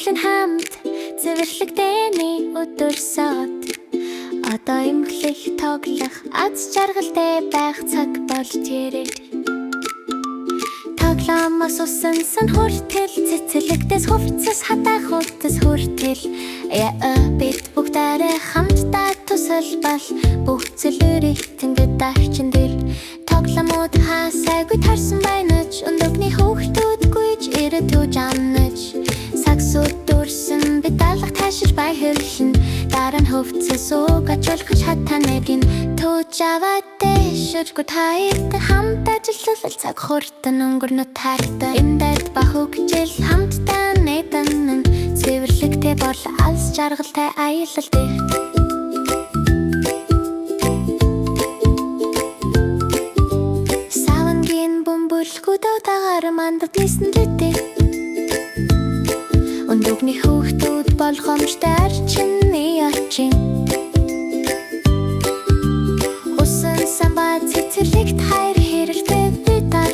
Өнгөрсөн хамт цэвэрлэгдэний өдөр сод одоо имглэх тоглох аз жаргалтай байх цаг болж ирээд тоглоомоос усан сан хүртэл цэцэлэгдээс хувцас хатах хувцас хүртэл бид бүгдээрээ хамтдаа тусалбал бүх зүйлээрээ тэнгид дарчин дэл тоглоомод хасаагүй тарсан байна ч өндөгний хүүхдүүд гүйж ирэтүүж амнаж сагсууд дурсан бид алах ташиж бай хөвлөн дараа нь хувцас угажуулах хатаныг гин тууж аваад дэшүүргүй таягтай хамт ажиллал цаг хурдан өнгөрнө таартай эндээд ба хөгжил хамтдаа нэдэн цэвэрлэгтэй бол алс жаргалтай аялал дээр савангийн бөмбөлгүүдөө тагаар мандад нисэн лүдээ өндөгний хүүхдүүд болгоомжтой арчинны орчин усан самбаа цэцэрлэгт хайр хэрэлтэй бидar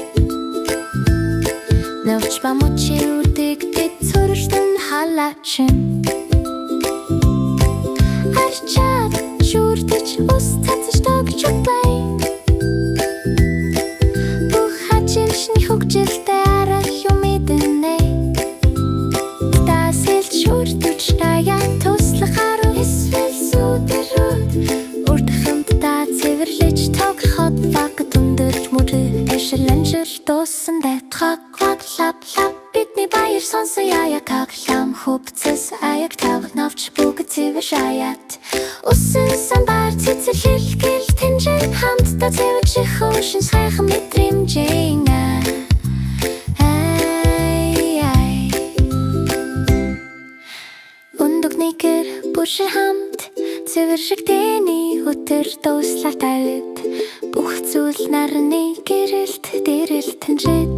навч ба мочи үрдэгдэд цорштон халаачин арчаад шүрдэж ус цацаж тогч бай бүх хачилшны хөгжилтэй арах юм эдэнэ тасэлж шүрдэж таяа туслах харуу эсвэл сүдэрүүд урдхамтдаа цэвэрлэж тогхот багт өндөрч мөрөө эшелэнжил дуусан дайтхаг лап лап бидний баяр сонсоё яаклам хувцас аяг тавх навч бүгд цэвэж аят усан самбар цэцэрлэгэл тэнжин хамтдаа цэвэж хөшин сайхан мэдрэмжээ Өндөгнийгэр бүршир хамт цэвэрлэгдэний өдөр дуслаа тавид бүх зүйл нарны гэрэлт дэрэл тэнжид